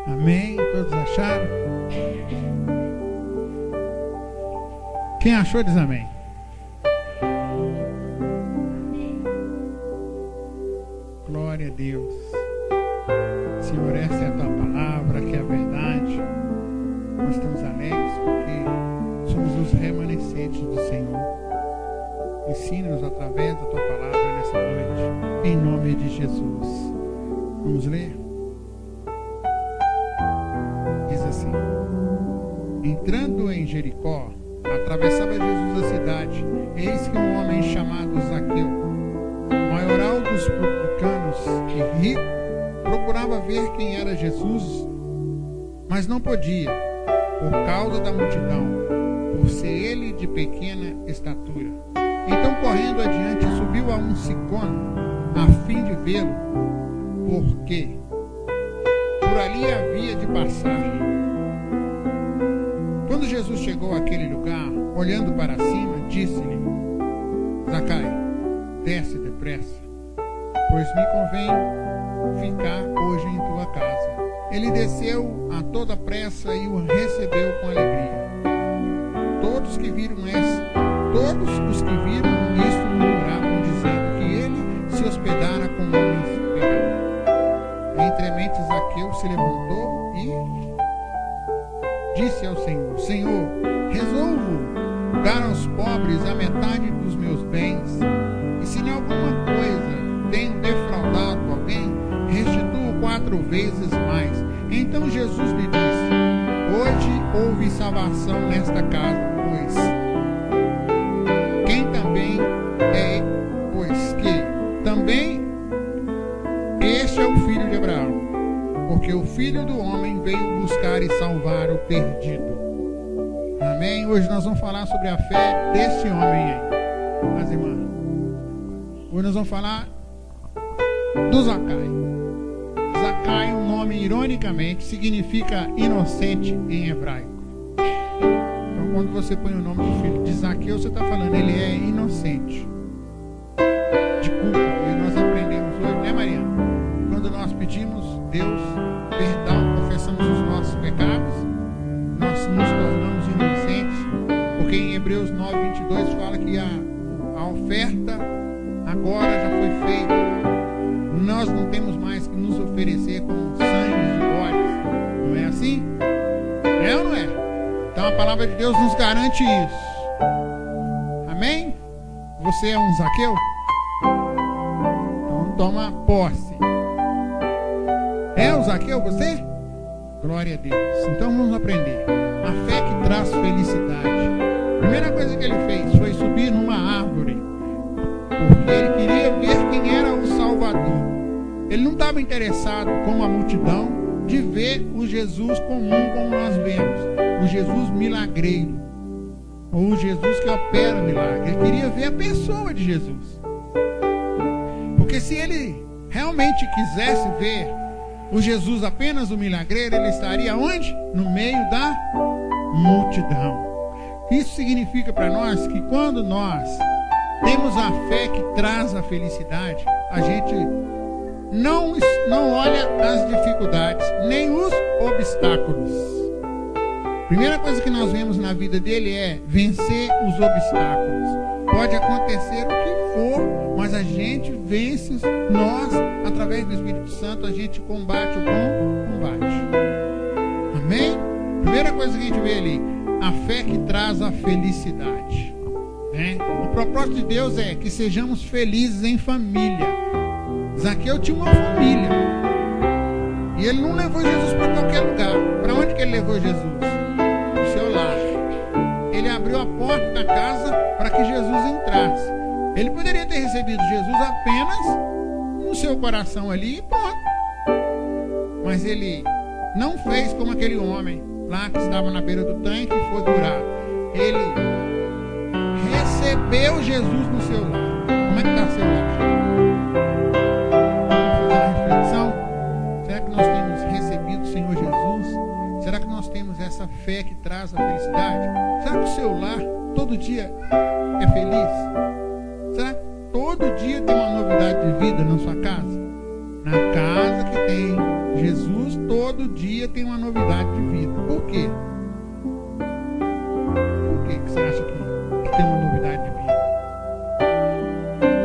Amém? Todos acharam? Quem achou diz amém. Glória a Deus. Senhor, essa é a tua palavra, que é a verdade. Nós estamos alegres porque somos os remanescentes do Senhor. Ensina-nos através da tua palavra nessa noite, em nome de Jesus. Vamos ler? Diz assim: entrando em Jericó, atravessava Jesus a cidade. Eis que um homem chamado Zaqueu, maioral dos publicanos e rico, procurava ver quem era Jesus, mas não podia, por causa da multidão, por ser ele de pequena estatura. Então, correndo adiante, subiu a um sicômoro, a fim de vê-lo, porque por ali havia de passar. Quando Jesus chegou àquele lugar, olhando para cima, disse-lhe: Zaqueu, desce depressa, pois me convém ficar hoje em tua casa. Ele desceu a toda pressa e o recebeu com alegria. Todos os que viram isto murmuravam, dizendo que ele se hospedara com homens pecadores. Entremente Zaqueu se levantou e disse ao Senhor: Senhor, resolvo dar aos pobres a metade dos meus bens, e se em alguma coisa tenho defraudado alguém, restituo 4 vezes mais. Então Jesus lhe disse: hoje houve salvação nesta casa, pois também este é o filho de Abraão, porque o Filho do Homem veio buscar e salvar o perdido. Amém? Hoje nós vamos falar sobre a fé desse homem aí, mas irmã, hoje nós vamos falar do Zaqueu. Zaqueu, um nome ironicamente significa inocente em hebraico. Então quando você põe o nome do filho de Zaqueu, você está falando, ele é inocente de culpa. E nós aprendemos hoje, né, Mariana? Quando nós pedimos Deus perdão, confessamos os nossos pecados, nós nos tornamos inocentes, porque em Hebreus 9:22 fala que a oferta agora já foi feita. Nós não temos mais que nos oferecer como sangue de bodes. Não é assim? É ou não é? Então a palavra de Deus nos garante isso. Amém? Você é um Zaqueu? Então toma posse. É o Zaqueu você? Glória a Deus. Então vamos aprender. A fé que traz felicidade. A primeira coisa que ele fez foi subir numa árvore, porque ele queria ver quem era o Salvador. Ele não estava interessado, como a multidão, de ver o Jesus comum como nós vemos, o Jesus milagreiro, ou o Jesus que opera milagre. Ele queria ver a pessoa de Jesus, porque se ele realmente quisesse ver o Jesus apenas o milagreiro, ele estaria onde? No meio da multidão. Isso significa para nós que quando nós temos a fé que traz a felicidade, a gente não olha as dificuldades, nem os obstáculos. Primeira coisa que nós vemos na vida dele é vencer os obstáculos. Pode acontecer o que for, mas a gente vence, nós, através do Espírito Santo, a gente combate o bom combate. Amém? Primeira coisa que a gente vê ali, a fé que traz a felicidade. O propósito de Deus é que sejamos felizes em família. Zaqueu tinha uma família, e ele não levou Jesus para qualquer lugar. Para onde que ele levou Jesus? Para o seu lar. Ele abriu a porta da casa para que Jesus entrasse. Ele poderia ter recebido Jesus apenas no seu coração ali e pronto, mas ele não fez como aquele homem lá que estava na beira do tanque e foi curado. Ele recebeu Jesus no seu lar. Como é que está seu lar? Será que nós temos recebido o Senhor Jesus? Será que nós temos essa fé que traz a felicidade? Será que o seu lar todo dia é feliz? Será que todo dia tem uma novidade de vida na sua casa? Na casa que tem Jesus, Jesus todo dia tem uma novidade de vida. Por quê? Por que você acha que tem uma novidade de vida?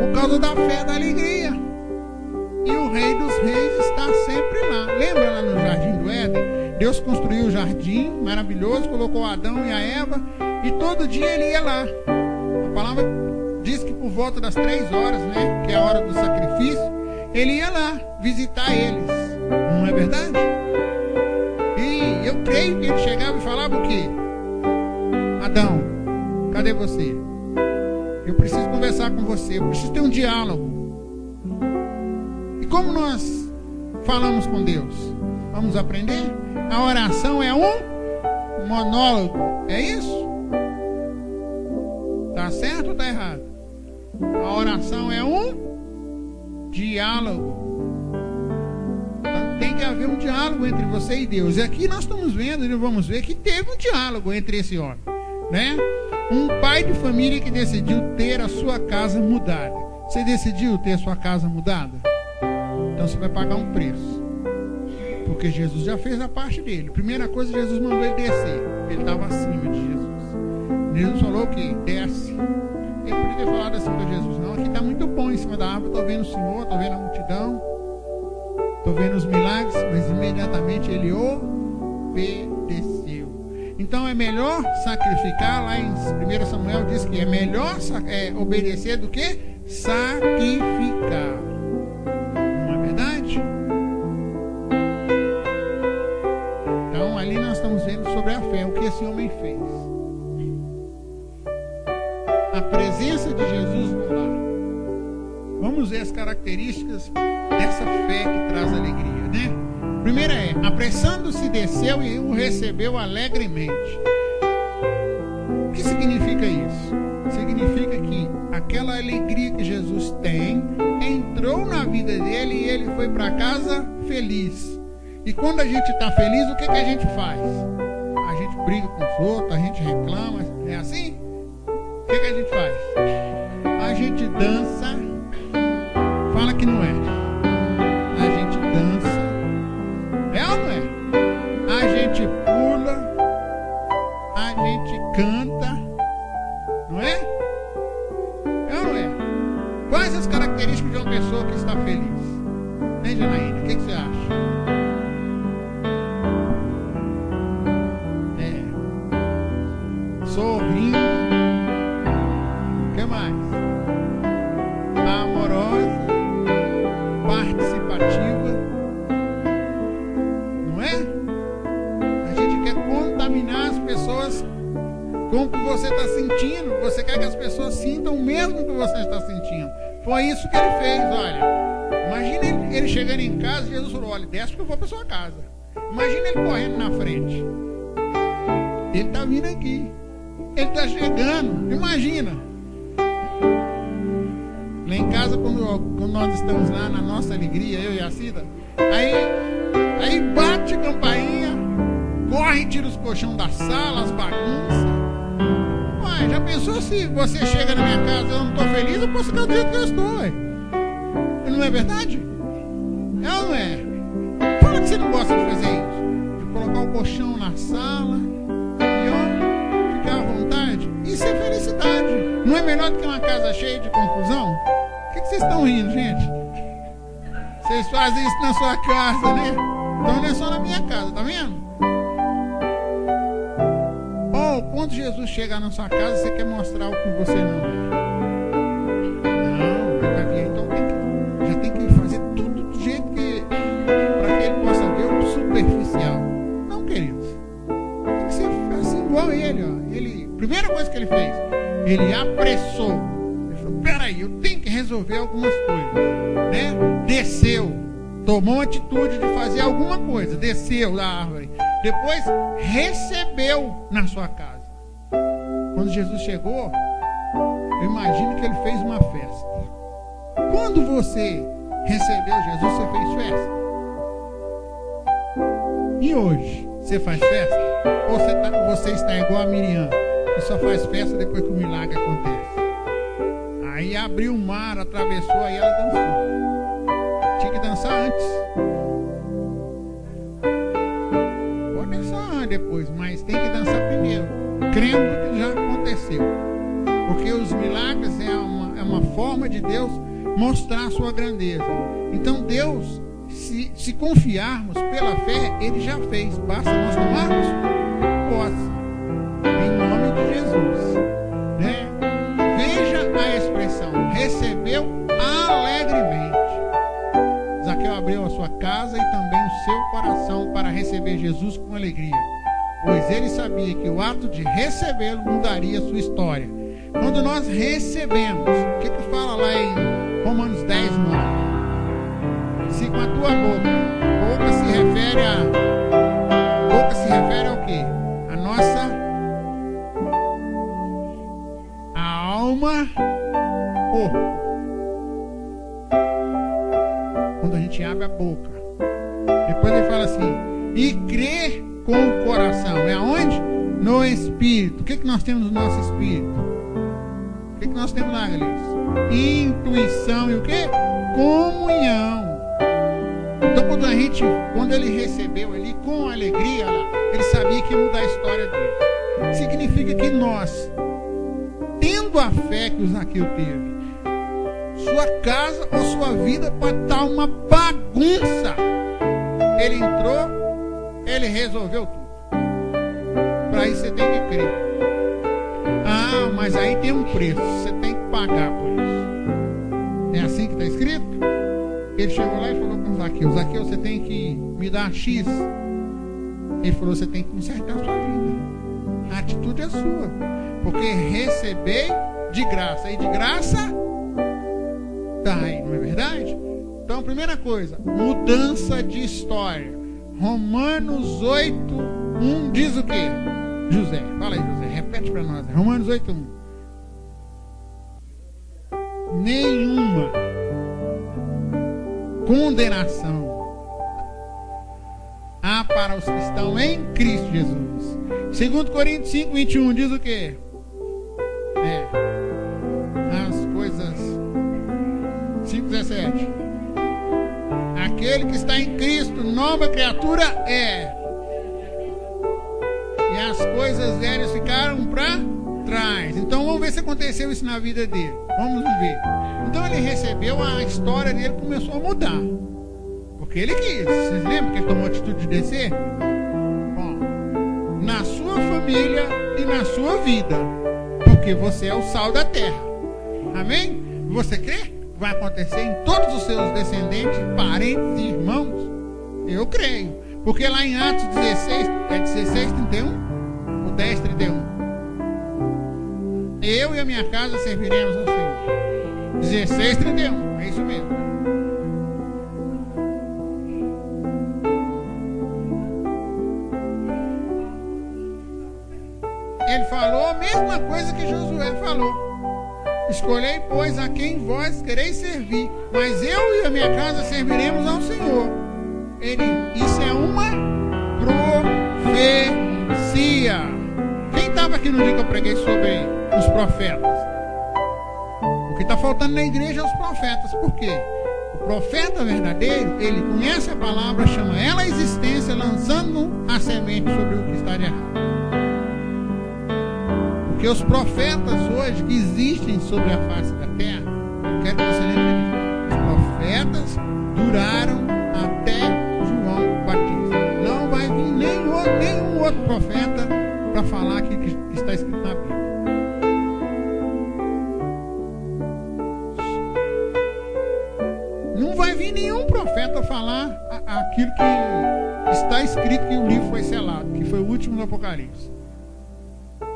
Por causa da fé, da alegria. E o Rei dos Reis está sempre lá. Lembra lá no Jardim do Éden? Deus construiu o jardim maravilhoso, colocou Adão e a Eva, e todo dia ele ia lá. A palavra diz que por volta das 3 horas, né, que é a hora do sacrifício, ele ia lá visitar eles. Não é verdade? E eu creio que ele chegava e falava o quê? Adão, cadê você? Eu preciso conversar com você, eu preciso ter um diálogo. E como nós falamos com Deus? Vamos aprender? A oração é um monólogo, é isso? Tá certo ou tá errado? A oração é um diálogo. Então, tem que haver um diálogo entre você e Deus. E aqui nós estamos vendo, e vamos ver que teve um diálogo entre esse homem, né? Um pai de família que decidiu ter a sua casa mudada. Você decidiu ter a sua casa mudada? Então você vai pagar um preço. Porque Jesus já fez a parte dele. Primeira coisa, Jesus mandou ele descer. Ele estava acima de Jesus. Jesus falou que desce. Ele podia ter falado assim para Jesus: não, aqui está muito bom em cima da árvore. Estou vendo o Senhor, estou vendo a multidão, estou vendo os milagres. Mas imediatamente ele obedeceu. Então é melhor sacrificar. Lá em 1 Samuel diz que é melhor obedecer do que sacrificar. Não é verdade? Então ali nós estamos vendo sobre a fé, o que esse homem fez. A presença de Jesus no lar. Vamos ver as características dessa fé que traz alegria, né? Primeira é: apressando-se desceu e o recebeu alegremente. O que significa isso? Significa que aquela alegria que Jesus tem entrou na vida dele e ele foi para casa feliz. E quando a gente está feliz, o que a gente faz? A gente briga com os outros, a gente reclama. É assim? O que a gente faz? A gente dança. Fala que não é. A gente dança. É ou não é? A gente pula. A gente canta. Não é? É ou não é? Quais as características de uma pessoa que está feliz? Hein, Janaína? O que você acha? Sorrindo. O que mais? Amorosa. Participativa. Não é? A gente quer contaminar as pessoas com o que você está sentindo. Você quer que as pessoas sintam o mesmo que você está sentindo. Foi isso que ele fez. Olha, imagina ele chegando em casa e Jesus falou: olha, desce que eu vou para sua casa. Imagina ele correndo na frente. Ele está vindo aqui. Ele está chegando, imagina. Lá em casa, quando nós estamos lá na nossa alegria, eu e a Cida, aí bate a campainha, corre e tira os colchões da sala, as bagunças. Ué, já pensou se você chega na minha casa e eu não estou feliz? Eu posso ficar do jeito que eu estou. Não é verdade? É ou não é? Fala que você não gosta de fazer isso. De colocar o colchão na sala. Isso é felicidade. Não é melhor do que uma casa cheia de confusão? Por que vocês estão rindo, gente? Vocês fazem isso na sua casa, né? Então não é só na minha casa, tá vendo? Ou quando Jesus chegar na sua casa, você quer mostrar o que você não é. Não, ele vai vir, então já tem que fazer tudo do jeito que para que ele possa ver o superficial. Não, queridos. Tem que ser assim igual a ele, ó. Primeira coisa que ele fez, ele apressou. Ele falou: peraí, eu tenho que resolver algumas coisas, né? Desceu, tomou a atitude de fazer alguma coisa, desceu da árvore, depois recebeu na sua casa. Quando Jesus chegou, eu imagino que ele fez uma festa. Quando você recebeu Jesus, você fez festa? E hoje, você faz festa? Ou você está igual a Miriam, que só faz festa depois que o milagre acontece? Aí abriu o mar, atravessou, aí ela dançou. Tinha que dançar antes. depois, mas tem que dançar primeiro, crendo que já aconteceu. Porque os milagres é uma forma de Deus mostrar a sua grandeza. Então Deus, se confiarmos pela fé, Ele já fez. Basta nós tomarmos posse. Em nome de Jesus. Né? Veja a expressão, recebeu alegremente. Zaqueu abriu a sua casa e também o seu coração para receber Jesus com alegria, pois ele sabia que o ato de recebê-lo mudaria a sua história. Quando nós recebemos, o que fala lá em Romanos 10, 9? Se com a tua boca se refere ao quê? A nossa alma, corpo. Quando a gente abre a boca. Depois ele fala assim, e crer com o coração. É aonde? No espírito. O que nós temos no nosso espírito? O que nós temos lá, galera? Intuição e o quê? Comunhão. Então quando ele recebeu ali com alegria, ele sabia que ia mudar a história dele. Significa que nós, tendo a fé que o Zaqueu teve, sua casa ou sua vida pode estar uma bagunça. Ele entrou, ele resolveu tudo. Para isso você tem que crer. Ah, mas aí tem um preço, você tem que pagar por isso. É assim que está escrito? Ele chegou lá e falou com o Zaqueu, Zaqueu, você tem que me dar X. Ele falou, você tem que consertar a sua vida. A atitude é sua. Porque receber de graça, e de graça dai, não é verdade? Então, primeira coisa, mudança de história. Romanos 8, 1 diz o quê? José, fala aí, José, repete para nós. Romanos 8, 1. Nenhuma condenação há para os que estão em Cristo Jesus. 2 Coríntios 5, 21 diz o quê? As coisas 5:17. Aquele que está em Cristo, nova criatura é. E as coisas velhas ficaram para trás. Então vamos ver se aconteceu isso na vida dele. Vamos ver. Então ele recebeu, a história dele começou a mudar. Porque ele quis. Vocês lembram que ele tomou a atitude de descer? Bom, na sua família e na sua vida. Porque você é o sal da terra. Amém? Você crê? Vai acontecer em todos os seus descendentes, parentes e irmãos? Eu creio. Porque lá em Atos 16, é 16:31 ou 10:31? Eu e a minha casa serviremos ao Senhor. 16:31, é isso mesmo. Ele falou a mesma coisa que Josué falou. Escolhei, pois, a quem vós quereis servir, mas eu e a minha casa serviremos ao Senhor. Isso é uma profecia. Quem estava aqui no dia que eu preguei sobre os profetas? O que está faltando na igreja é os profetas. Por quê? O profeta verdadeiro, ele conhece a palavra, chama ela à existência, lançando a semente sobre o que está de errado. Porque os profetas hoje que existem sobre a face da terra, eu quero que você lembre disso. Os profetas duraram até João Batista. Não vai vir nenhum outro profeta para falar aquilo que está escrito na Bíblia. Não vai vir nenhum profeta falar aquilo que está escrito, que o livro foi selado, que foi o último do Apocalipse.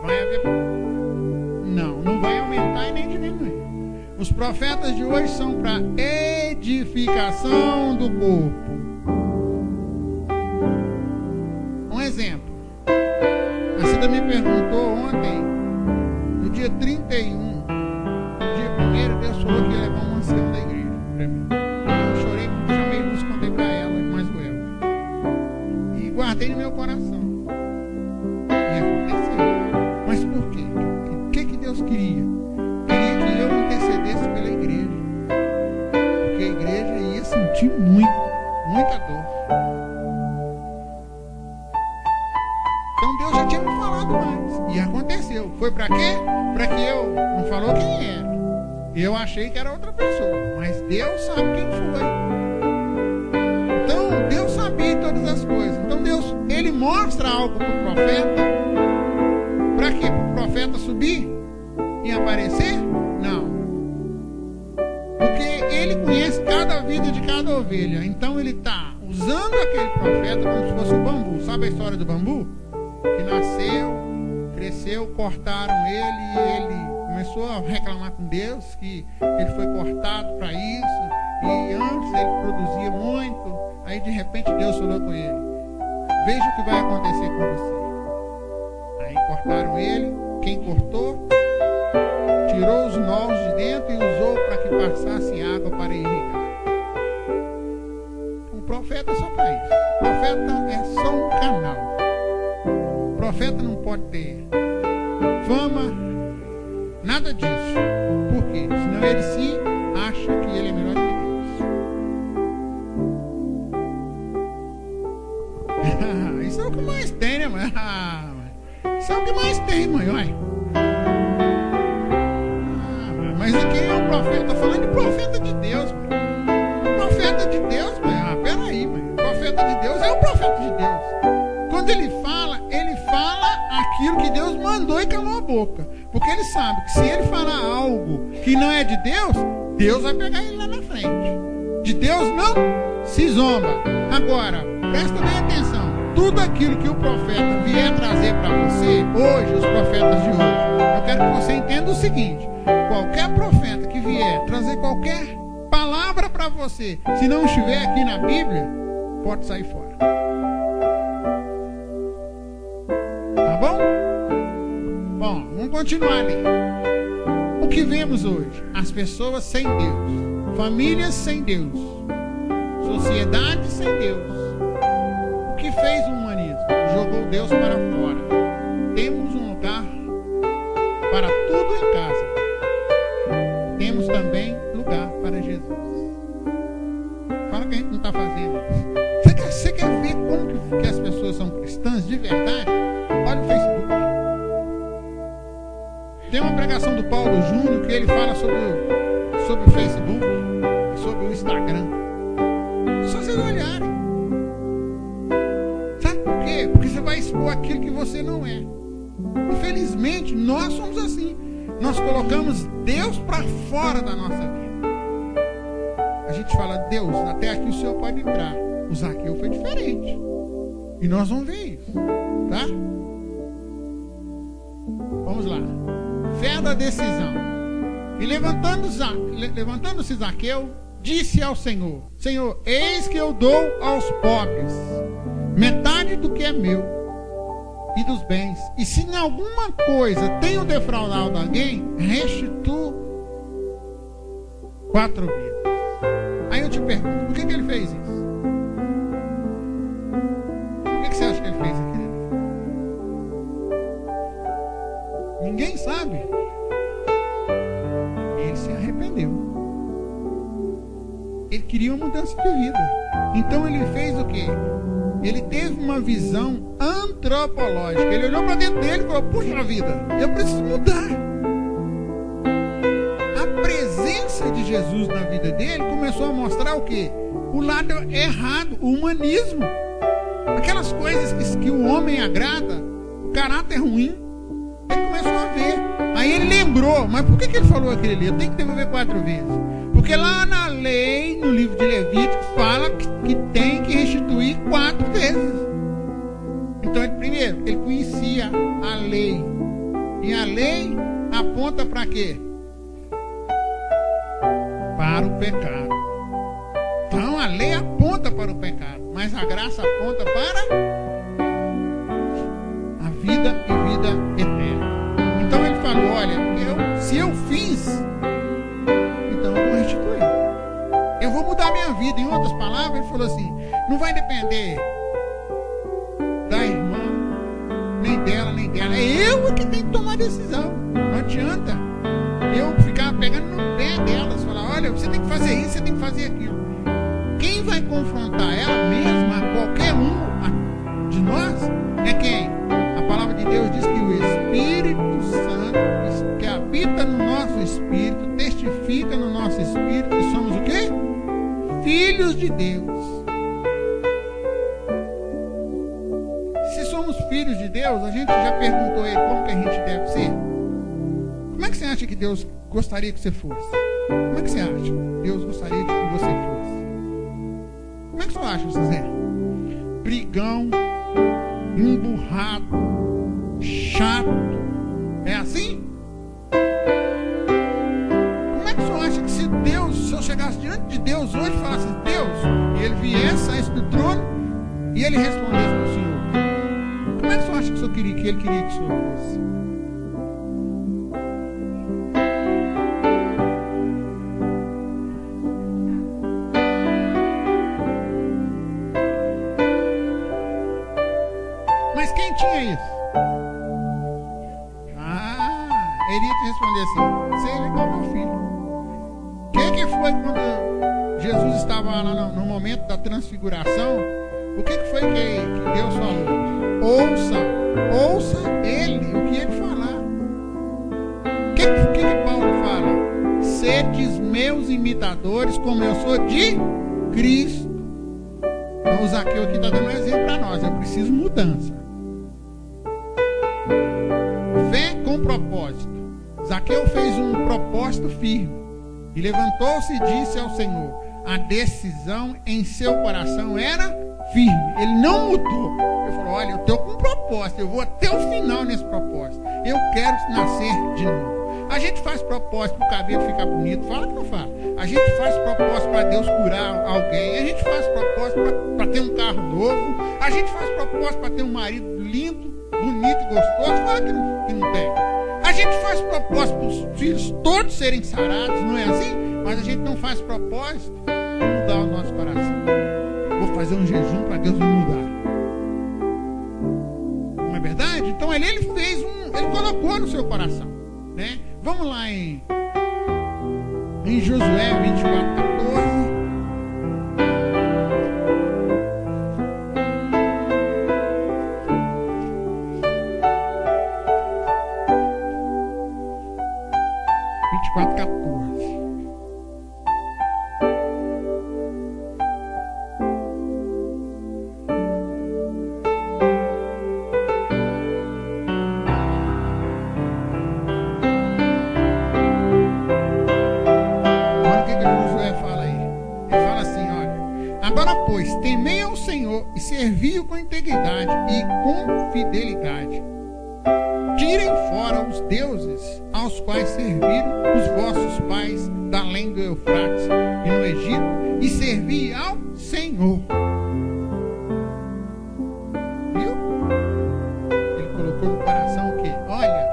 Vai haver... Não vai aumentar e nem diminuir. Os profetas de hoje são para edificação do corpo. Um exemplo. A Cida me perguntou ontem, no dia 31, no dia 1º, Deus falou que ia levar um ancião da igreja para mim. Eu chorei, chamei luz, contei para ela, mais o eu. E guardei no meu coração. Queria que eu intercedesse pela igreja, porque a igreja ia sentir muita dor. aconteceu? Foi para quê? Para que eu, não falou quem era. Eu achei que era outra pessoa, mas Deus sabe quem foi. Então, Deus sabia todas as coisas. Então, Deus, ele mostra algo para o profeta. Para quê? Para o profeta subir e aparecer? Não. Porque ele conhece cada vida de cada ovelha. Então, ele está usando aquele profeta como se fosse o bambu. Sabe a história do bambu? Que nasceu, cresceu, cortaram ele e ele começou a reclamar com Deus que ele foi cortado para isso. E antes ele produzia muito. Aí de repente Deus falou com ele: veja o que vai acontecer com você. Aí cortaram ele. Quem cortou tirou os nós de dentro e usou para que passasse água para irrigar. O profeta é só para isso. O profeta é só um canal. O profeta não pode ter fama, nada disso. Por quê? Senão ele se acha que ele é melhor que Deus. Isso é o que mais tem, né, mãe? Isso é o que mais tem, mãe. Mas aqui é um profeta. Estou falando de profeta de Deus, mãe. O profeta de Deus, mãe. Peraí, mãe. O profeta de Deus é o profeta de Deus. Quando ele fala aquilo que Deus mandou e calou a boca. Porque ele sabe que se ele falar algo que não é de Deus, Deus vai pegar ele lá na frente. De Deus não se zomba. Agora, presta bem atenção. Tudo aquilo que o profeta vier trazer para você, hoje, os profetas de hoje, eu quero que você entenda o seguinte: qualquer profeta que vier trazer qualquer palavra para você, se não estiver aqui na Bíblia, pode sair fora. Tá bom? Bom, vamos continuar ali. O que vemos hoje? As pessoas sem Deus, famílias sem Deus, sociedade sem Deus. O que fez o humanismo? Jogou Deus para fora. Temos um lugar para tudo em casa. Temos também lugar para Jesus. Fala que a gente não está fazendo isso. Você quer ver como que as pessoas são cristãs de verdade? Olha o Facebook. Tem uma pregação do Paulo Júnior que ele fala sobre o Facebook, sobre o Instagram. Só vocês olharem. Sabe por quê? Porque você vai expor aquilo que você não é. Infelizmente, nós somos assim. Nós colocamos Deus para fora da nossa vida. A gente fala: Deus, até aqui o Senhor pode entrar. O Zaqueu foi diferente. E nós vamos ver isso. Tá? Vamos lá. Fé da decisão. E levantando-se Zaqueu, disse ao Senhor: Senhor, eis que eu dou aos pobres metade do que é meu e dos bens. E se em alguma coisa tenho defraudado alguém, restituo 4 vezes. Aí eu te pergunto: por que ele fez isso? Por que você acha que ele fez aquilo? Ninguém sabe. Ele se arrependeu. Ele queria uma mudança de vida. Então ele fez o quê? Ele teve uma visão antropológica. Ele olhou para dentro dele e falou: puxa vida, eu preciso mudar. A presença de Jesus na vida dele começou a mostrar o quê? O lado errado, o humanismo. Aquelas coisas que o homem agrada, o caráter ruim. Ele começou a ver. Aí ele lembrou: mas por que ele falou aquele ali? Eu tenho que devolver 4 vezes. Porque lá na lei, no livro de Levítico, fala que tem que restituir 4 vezes. Então, primeiro, ele conhecia a lei. E a lei aponta para quê? Para o pecado. Então, a lei aponta para o pecado. Mas a graça aponta para a vida e vida eterna. Então, ele falou: olha, se eu fiz, então eu vou restituir. Eu vou mudar a minha vida. Em outras palavras, ele falou assim: não vai depender da irmã, nem dela, nem dela. É eu que tenho que tomar a decisão. Não adianta eu ficar pegando no pé delas, falar: olha, você tem que fazer isso, você tem que fazer aquilo. Quem vai confrontar ela mesma, qualquer um de nós, é quem? A palavra de Deus diz que o Espírito somos filhos de Deus, a gente já perguntou a Ele como que a gente deve ser? Como é que você acha que Deus gostaria que você fosse? Como é que você acha que Deus gostaria que você fosse? Como é que você acha, José? Brigão, emburrado, chato. É assim? Como é que você acha que se eu chegasse diante de Deus hoje e falasse Deus, e Ele viesse, saísse do trono e Ele respondesse para o Senhor, como é que você acha que Ele queria que o Senhor fosse? Mas quem tinha isso? Ele ia te responder assim: você é igual meu filho. O que foi quando Jesus estava lá no momento da transfiguração? O que foi que Deus falou? Ouça ele, o que ele falar. O que Paulo fala? Sedes meus imitadores, como eu sou de Cristo. Então o Zaqueu aqui está dando um exemplo para nós. Eu preciso mudança. Fé com propósito. Zaqueu fez um propósito firme e levantou-se e disse ao Senhor: a decisão em seu coração era firme, ele não mudou. Ele falou: olha, eu estou com um propósito, eu vou até o final nesse propósito, eu quero nascer de novo. A gente faz propósito para o cabelo ficar bonito, fala que não fala. A gente faz propósito para Deus curar alguém, a gente faz propósito para ter um carro novo, a gente faz propósito para ter um marido lindo, bonito e gostoso, fala que não tem. A gente faz propósito para os filhos todos serem sarados, não é assim? Mas a gente não faz propósito para mudar o nosso coração. Vou fazer um jejum para Deus me mudar. Não é verdade? Então ele colocou no seu coração, né? Vamos lá em Josué 24:14. Serviu com integridade e com fidelidade. Tirem fora os deuses aos quais serviram os vossos pais da além do Eufrates e no Egito, e servi ao Senhor. Viu? Ele colocou no coração o quê? Olha,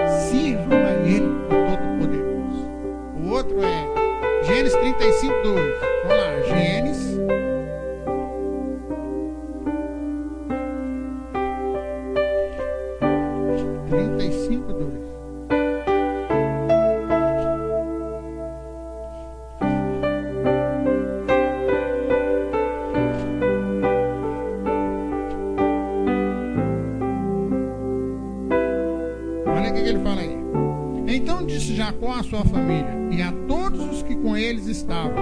sirvam a Ele, o Todo-Poderoso. O outro é Gênesis 35:2. Vamos lá, Gênesis 35:2. Olha o que ele fala aí. Então disse Jacó à sua família e a todos os que com eles estavam: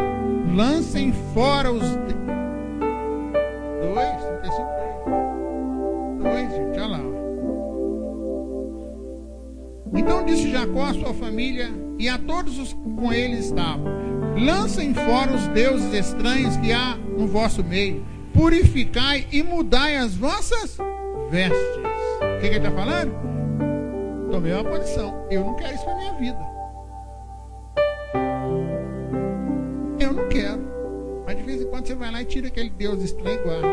lancem fora os... 2, gente, olha lá. Então disse Jacó à sua família e a todos os que com ele estavam: lancem fora os deuses estranhos que há no vosso meio, purificai e mudai as vossas vestes. O que ele está falando? Tomei uma posição. Eu não quero isso para minha vida. Eu não quero. Mas de vez em quando você vai lá e tira aquele deus estranho e guarda.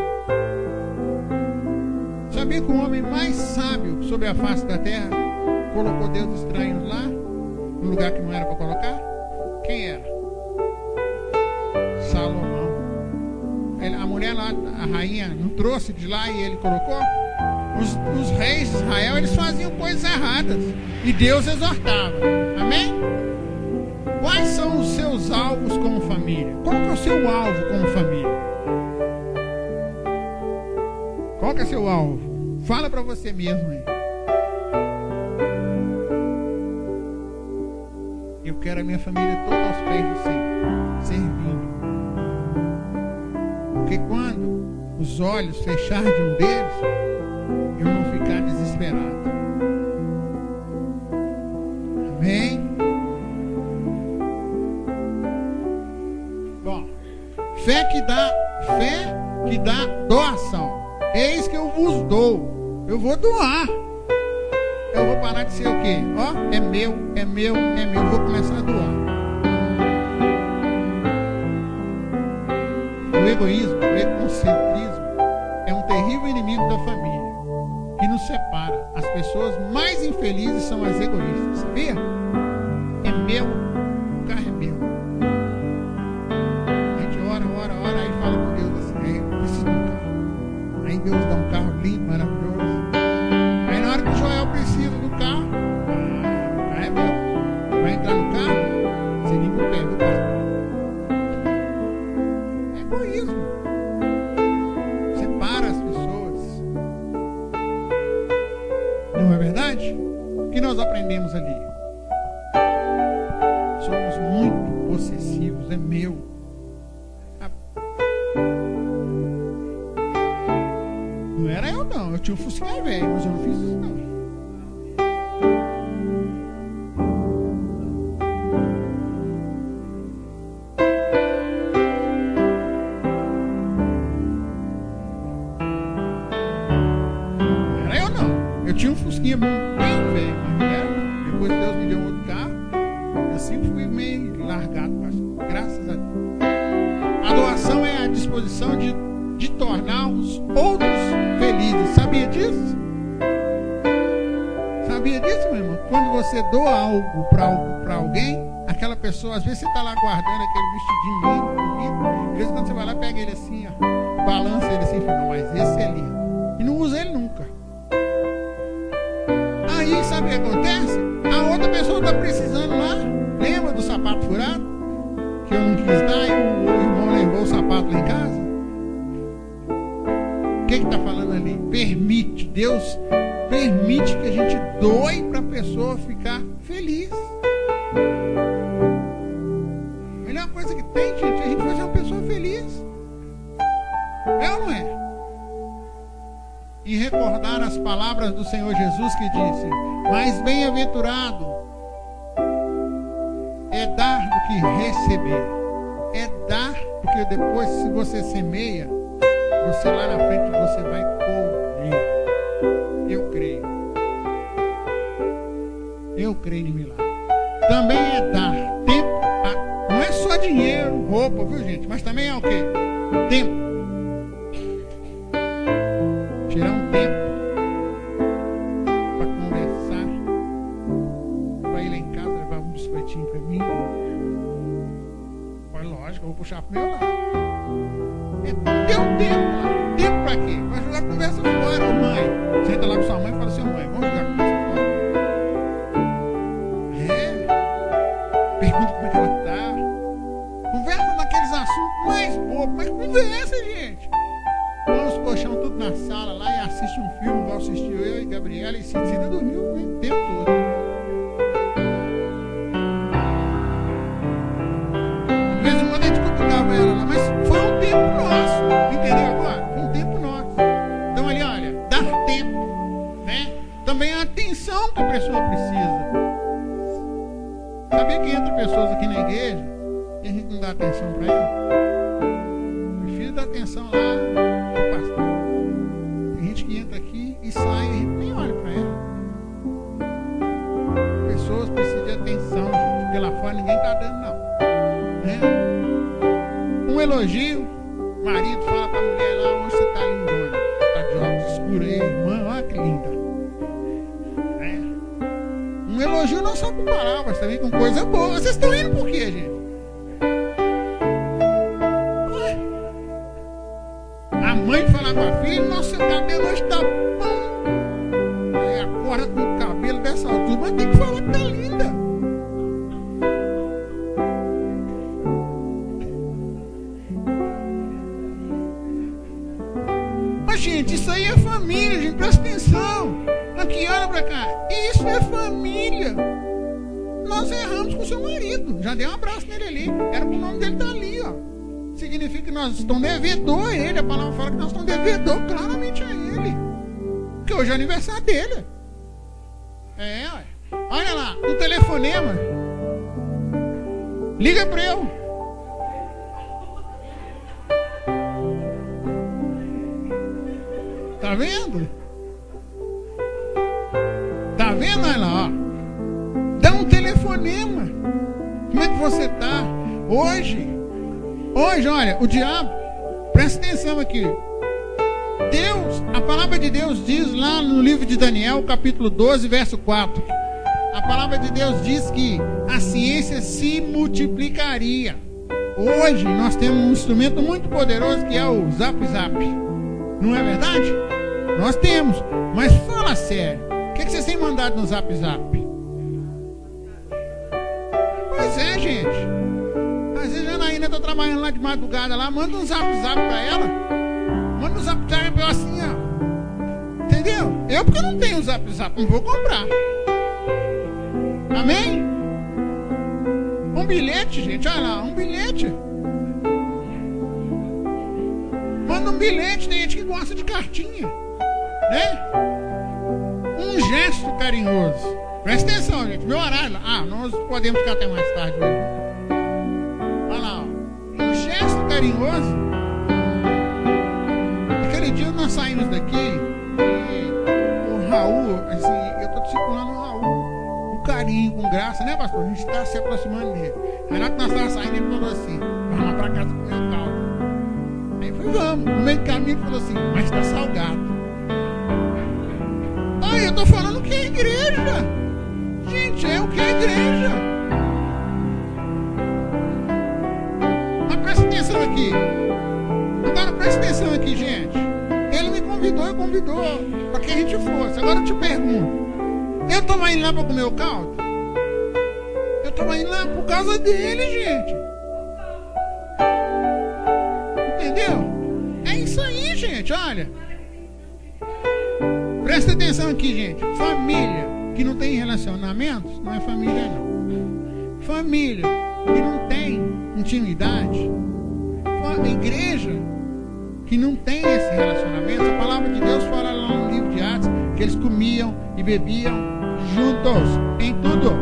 Sabia que o homem mais sábio sobre a face da terra colocou deuses estranhos lá, no lugar que não era para colocar? Quem era? Salomão. A mulher lá, a rainha, não trouxe de lá e ele colocou? Os reis de Israel, eles faziam coisas erradas e Deus exortava. Amém? Quais são os seus alvos como família? Qual que é o seu alvo como família? Qual que é o seu alvo? Fala para você mesmo aí. Eu quero a minha família toda aos pés do Senhor, servindo. Porque quando os olhos fecharem de um deles, eu não ficar desesperado. Amém? Bom, fé que dá doação. Eis que eu vos dou. Eu vou doar. Eu vou parar de ser o quê? Ó, é meu, é meu, é meu. Eu vou começar a doar. O egoísmo, o egocentrismo é um terrível inimigo da família que nos separa. As pessoas mais infelizes são as egoístas, sabia? É meu, o carro é meu. A gente ora, aí fala com Deus assim, eu preciso de um carro. Aí Deus dá um carro lindo, maravilhoso. Aí na hora que o Joel precisa do carro, o carro é meu. Vai entrar no carro, você liga o pé do pastor. É egoísmo. Separa as pessoas. Não é verdade? O que nós aprendemos ali? Somos muito possessivos, é meu. Não era eu não, eu tinha um Fusquinha velho, mas eu não fiz isso não. Não era eu não, eu tinha um Fusquinha bem velho, mas não era não. Depois Deus me deu um outro carro, eu sempre fui meio largado, pastor, graças a Deus. A doação é a disposição de tornar os outros felizes. Sabia disso? Sabia disso, meu irmão? Quando você doa algo para alguém, aquela pessoa, às vezes você está lá guardando aquele vestidinho lindo, bonito, às vezes quando você vai lá, pega ele assim, ó, balança ele assim e fala, não, mas esse é lindo. E não usa ele nunca. Aí, sabe o que acontece? A outra pessoa está precisando lá. Lembra do sapato furado? Que eu não quis dar e o irmão levou o sapato lá em casa? O que está falando ali? Permite, Deus permite que a gente doe para a pessoa ficar feliz. A melhor coisa que tem, gente, é a gente fazer uma pessoa feliz. É ou não é? E recordar as palavras do Senhor Jesus que disse, mais bem-aventurado é dar do que receber. É dar, porque depois se você semeia, você lá na frente você vai colher. Eu creio. Eu creio em milagre. Também é dar tempo. Não é só dinheiro, roupa, viu gente? Mas também é o quê? Tempo. Tirar um tempo para conversar. Para ir lá em casa levar um biscoitinho para mim. Mas lógico, eu vou puxar pro meu lado. Deu um tempo. Tempo pra quê? Pra jogar conversa fora, ô mãe. Senta lá com sua mãe e fala assim, mãe, vamos jogar conversa fora. Pergunta como é que ela tá. Conversa naqueles assuntos mais bobos, mas conversa, gente. Põe os colchão tudo na sala lá e assiste um filme, igual assistiu eu e Gabriela, e Cida dormiu o tempo todo. Às vezes uma vez a gente cutucava ela lá, mas foi um tempo nosso, entendeu agora? Foi um tempo nosso. Então ali, olha, dar tempo, né? Também a atenção que a pessoa precisa. Sabia que entra pessoas aqui na igreja e a gente não dá atenção para ela? Prefiro dar atenção lá pro pastor. Tem gente que entra aqui e sai e a gente nem olha para ela. Pessoas precisam de atenção, gente, porque lá fora ninguém está dando não. Um elogio, o marido fala para a mulher lá, onde você está lindona, está de óculos escuros aí, irmã, olha que linda. Um elogio não só com palavras, também com coisa boa. Vocês estão indo por quê, gente? A mãe fala com a filha, nossa, seu cabelo hoje está bom. Aí acorda com o cabelo dessa altura, mas tem que falar que está linda. Mas, gente, isso aí é família, gente, presta atenção. Aqui, olha pra cá. Isso é família. Nós erramos com o seu marido. Já dei um abraço nele ali. Era pro nome dele estar ali, ó. Significa que nós estamos devedor a ele. A palavra fala que nós estamos devedor claramente a ele. hoje é aniversário dele. Olha lá, no telefonema. Liga para eu. Tá vendo? Tá vendo? Olha lá, ó. Dá um telefonema. Como é que você tá? Hoje, olha, o diabo, presta atenção aqui. Deus, a palavra de Deus diz lá no livro de Daniel, capítulo 12, verso 4. A palavra de Deus diz que a ciência se multiplicaria. Hoje nós temos um instrumento muito poderoso que é o Zap Zap. Não é verdade? Nós temos. Mas fala sério. O que vocês têm mandado no Zap Zap? Pois é, gente. Às vezes a Anaína está trabalhando lá de madrugada lá, manda um Zap Zap para ela. Manda um Zap Zap para ela assim, ó. Entendeu? Eu porque não tenho Zap Zap, não vou comprar. Amém? Um bilhete, gente, olha lá, um bilhete. Manda um bilhete, tem gente que gosta de cartinha, né? Um gesto carinhoso. Presta atenção, gente, meu horário. Nós podemos ficar até mais tarde hoje. Olha lá, ó. Um gesto carinhoso. Aquele dia nós saímos daqui e o Raul, assim, eu tô discipulando o Raul. Carinho, com graça, né, pastor? A gente está se aproximando dele. Aí na hora que nós estávamos saindo, ele falou assim: vamos lá para casa comer o caldo. Aí eu falei: vamos. No meio do caminho ele falou assim: mas está salgado. Eu estou falando que é igreja. Gente, é o que é igreja. Mas presta atenção aqui. Agora presta atenção aqui, gente. Ele me convidou para que a gente fosse. Agora eu te pergunto: eu estava indo lá para comer o caldo? Eu estava indo lá por causa dele, gente. Entendeu? É isso aí, gente, olha. Presta atenção aqui, gente. Família que não tem relacionamentos não é família, não. Família que não tem intimidade, igreja que não tem esse relacionamento. A palavra de Deus fala lá no livro de Atos que eles comiam e bebiam juntos em tudo.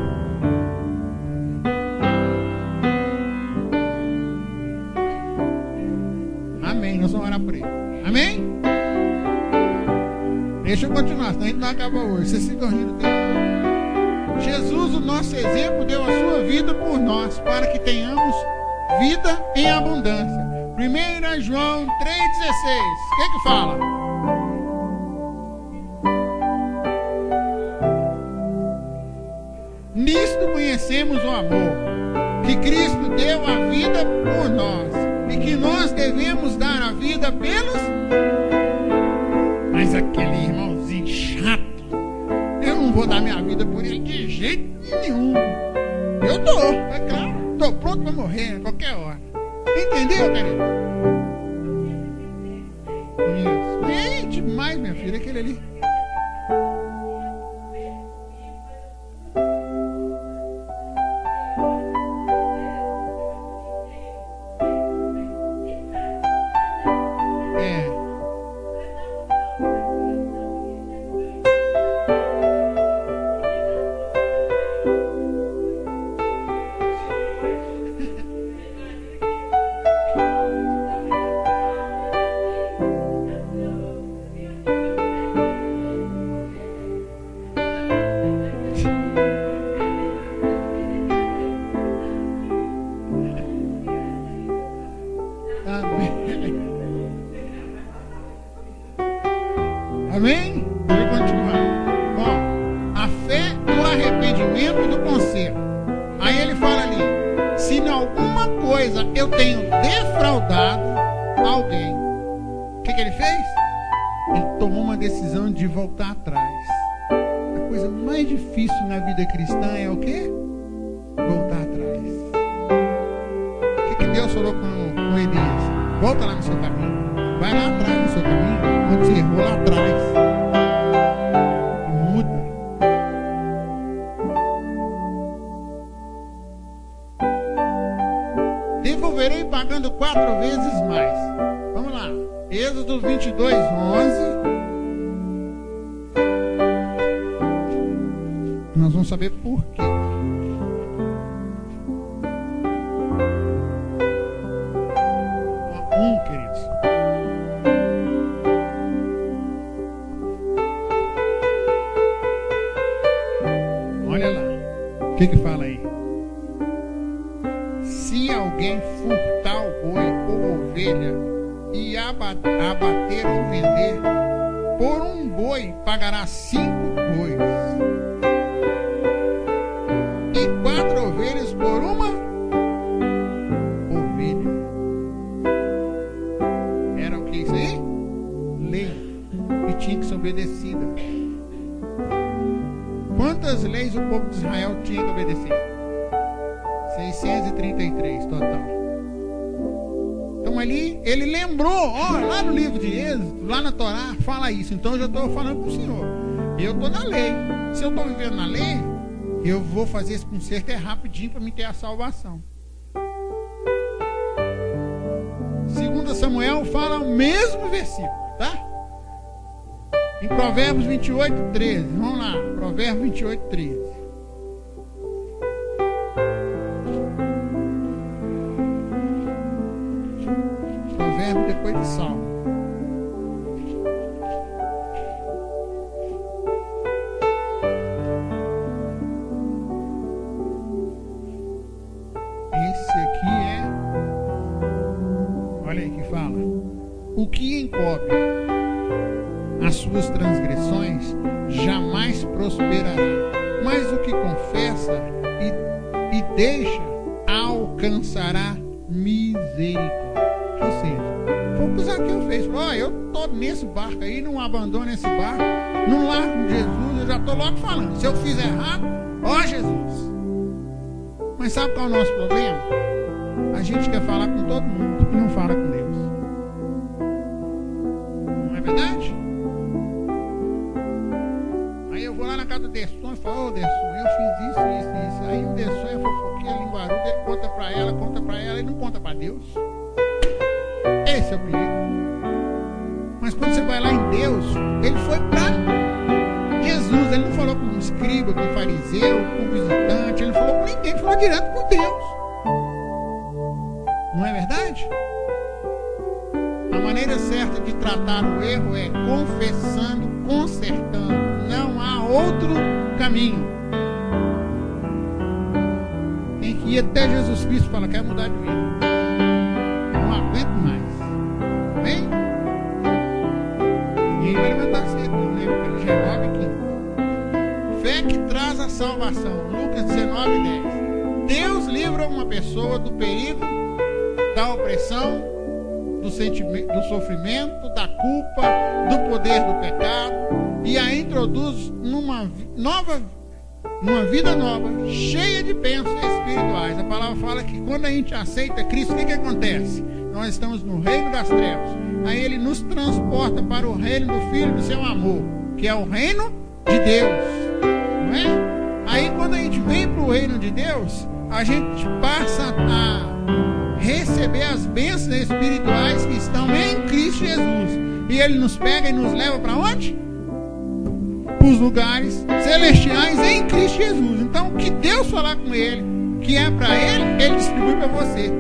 Amém. Nós vamos orar por ele. Amém? Deixa eu continuar, senão a gente não acaba hoje. Vocês ficam rindo dele. Jesus, o nosso exemplo, deu a sua vida por nós, para que tenhamos vida em abundância. 1 João 3,16. O que fala? Nisto conhecemos o amor, que Cristo deu a vida por nós, e que nós devemos dar a vida pelos... Mas aquele irmãozinho chato, eu não vou dar minha vida por ele de jeito nenhum. Eu dou, é claro, estou pronto para morrer a qualquer hora. Entendeu, querido? Isso. Bem demais, minha filha, aquele ali. Amém? Deixa eu continuar. Bom, a fé do arrependimento e do conserto. Aí ele fala ali: se em alguma coisa eu tenho defraudado alguém, o que ele fez? Ele tomou uma decisão de voltar atrás. A coisa mais difícil na vida cristã é o quê? Voltar atrás. O que Deus falou com Elias? Volta lá no seu caminho. Vai lá atrás no seu caminho, onde você errou lá atrás. E muda. Devolverei pagando 4 vezes mais. Vamos lá. Êxodo 22:11. saber por quê. Queridos. Olha lá. O que fala aí? Se alguém furtar o boi ou ovelha e abater ou vender, por um boi pagará 5 bois e 4 ovelhas por uma ovelha. Era o que isso aí? Lei que tinha que ser obedecida. Quantas leis o povo de Israel tinha que obedecer? 633 total. Então ali, ele lembrou, lá no livro de Êxodo, lá na Torá, fala isso. Então eu já estou falando com o Senhor. Eu estou na lei. Se eu estou vivendo na lei, eu vou fazer esse conserto rapidinho para me ter a salvação. 2 Samuel fala o mesmo versículo, tá? Em Provérbios 28, 13. Vamos lá, Provérbios 28, 13. Provérbio depois de Salmo. Esse aqui é... Olha aí que fala. O que encobre as suas transgressões jamais prosperará, mas o que confessa e deixa alcançará misericórdia. Ou seja, foi o que o Zaqueu fez. Eu estou nesse barco aí, não abandono esse barco, não largo Jesus, eu já estou logo falando. Se eu fizer errado, Jesus. Mas sabe qual é o nosso problema? A gente quer falar com todo mundo e não fala com Deus. Não é verdade? Aí eu vou lá na casa do Desson e falo, Desson, eu fiz isso. Aí o Desson é fofoquinha, linguaruda, ele conta pra ela e não conta pra Deus. Esse é o perigo. Mas quando você vai lá em Deus, ele foi para Jesus. Ele não falou com um escriba, com um fariseu, com um visitante. Ele não falou com ninguém, ele falou direto com Deus. Não é verdade? A maneira certa de tratar o erro é confessando, consertando. Não há outro caminho. Tem que ir até Jesus Cristo e falar, quer mudar de vida. Não aguento mais. Amém? Ninguém vai levantar cedo, não lembro, porque já é 9:15. Fé que traz a salvação. Lucas 19:10. Deus livra uma pessoa do perigo, da opressão, do sentimento, do sofrimento, da culpa, do poder do pecado e a introduz numa vida nova, cheia de bênçãos espirituais. A palavra fala que quando a gente aceita Cristo, o que acontece? Nós estamos no reino das trevas. Aí ele nos transporta para o reino do Filho do seu amor, que é o reino de Deus. Não é? Aí quando a gente vem para o reino de Deus, a gente passa a receber as bênçãos espirituais que estão em Cristo Jesus. E ele nos pega e nos leva para onde? Para os lugares celestiais em Cristo Jesus. Então, o que Deus falar com ele, que é para ele, ele distribui para você.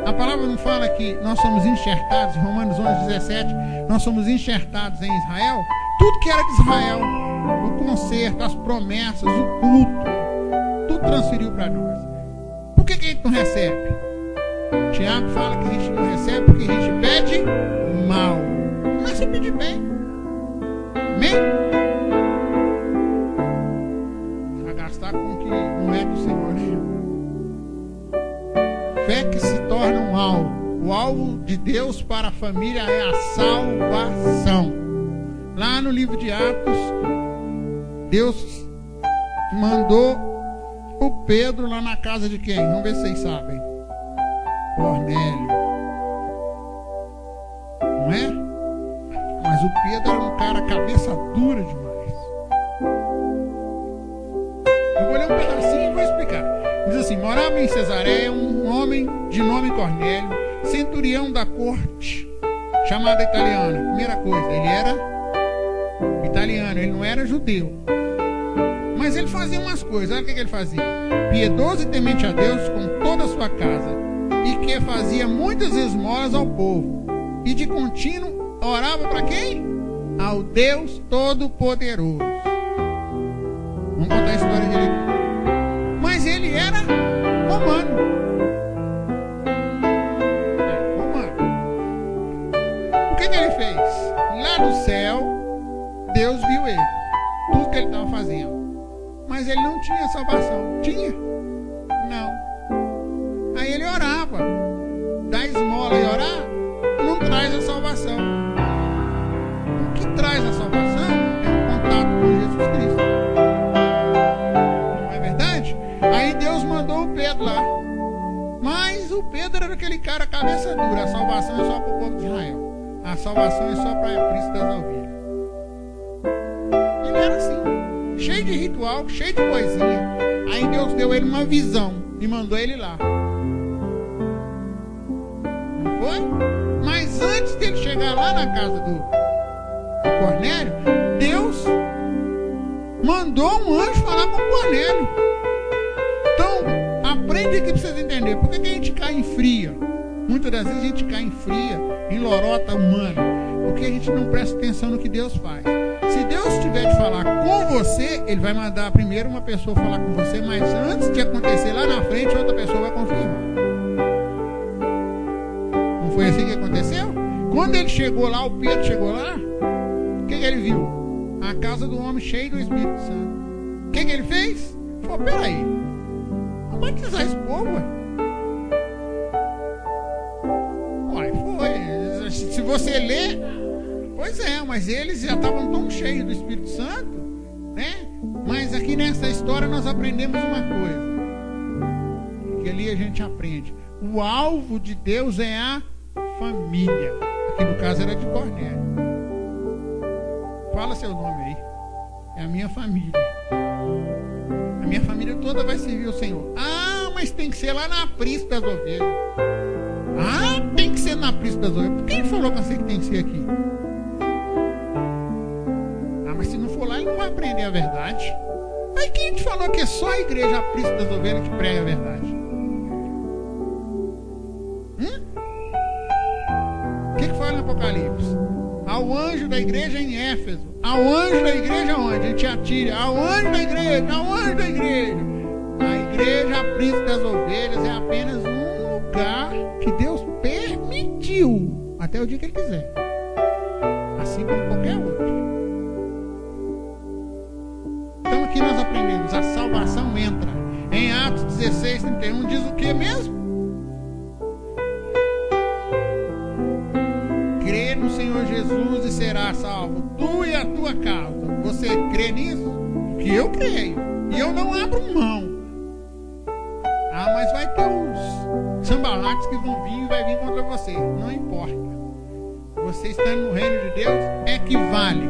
A palavra não fala que nós somos enxertados, em Romanos 11:17, nós somos enxertados em Israel. Tudo que era de Israel, o conserto, as promessas, o culto, tudo transferiu para nós. Por que a gente não recebe? Tiago fala que a gente não recebe porque a gente pede mal. Mas você pede bem. Amém? Vai gastar com o que não é do Senhor, né? Fé que se torna um alvo. O alvo de Deus para a família é a salvação. Lá no livro de Atos, Deus mandou o Pedro lá na casa de quem? Vamos ver se vocês sabem. Cornélio. Não é? Mas o Pedro era um cara cabeça dura demais. Eu vou ler um pedacinho e vou explicar. Diz assim: morava em Cesareia um homem de nome Cornélio, centurião da corte, chamada italiana. Primeira coisa, ele era italiano, ele não era judeu. Mas ele fazia umas coisas. Olha o que ele fazia. Piedoso e temente a Deus com toda a sua casa, e que fazia muitas esmolas ao povo, e de contínuo orava para quem? Ao Deus Todo-Poderoso. Vamos contar a história dele aqui. Mas ele era romano. O que ele fez? Lá do céu, Deus viu ele, tudo que ele estava fazendo. Mas ele não tinha salvação. Tinha? Não. Aí ele orava. Dar esmola e orar não traz a salvação. O que traz a salvação é o contato com Jesus Cristo. Não é verdade? Aí Deus mandou o Pedro lá. Mas o Pedro era aquele cara cabeça dura. A salvação é só para o povo de Israel. A salvação é só para a príncipe das ovelhas. Ele era assim, cheio de ritual, cheio de coisinha. Aí Deus deu ele uma visão e mandou ele lá. Não foi? Mas antes dele chegar lá na casa do Cornélio, Deus mandou um anjo falar com o Cornélio. Então, aprende aqui para vocês entenderem. Por que a gente cai em fria? Muitas das vezes a gente cai em fria, em lorota humana, porque a gente não presta atenção no que Deus faz. Se Deus tiver de falar com você, Ele vai mandar primeiro uma pessoa falar com você, mas antes de acontecer lá na frente, outra pessoa vai confirmar. Não foi assim que aconteceu? Quando ele chegou lá, o Pedro chegou lá, o que ele viu? A casa do homem cheia do Espírito Santo. O que ele fez? Falou, peraí, vamos batizar esse povo, ué. Se você ler, pois é, mas eles já estavam tão cheios do Espírito Santo, né? Mas aqui nessa história nós aprendemos uma coisa, que ali a gente aprende: o alvo de Deus é a família. Aqui no caso era de Cornélio. Fala seu nome aí. É a minha família. A minha família toda vai servir o Senhor. Ah, mas tem que ser lá na príncipe das ovelhas. Ah, tem que ser na príncipe das ovelhas. Por que ele falou que tem que ser aqui? Ah, mas se não for lá, ele não vai aprender a verdade. Aí quem te falou que é só a igreja, a príncipe das ovelhas, que prega a verdade? O que fala no Apocalipse? Ao anjo da igreja em Éfeso. Ao anjo da igreja onde? Em Tiatira. Ao anjo da igreja. Ao anjo da igreja. A igreja, a príncipe das ovelhas, é apenas um lugar que Deus permitiu até o dia que Ele quiser, assim como qualquer outro. Então aqui nós aprendemos: a salvação entra. Em Atos 16:31 diz o que mesmo? Crê no Senhor Jesus e será salvo, tu e a tua casa. Você crê nisso? Que eu creio, e eu não abro mão. Ah, mas vai ter os sambalates que vão vir e vai vir contra você. Não importa. Você estando no reino de Deus é que vale.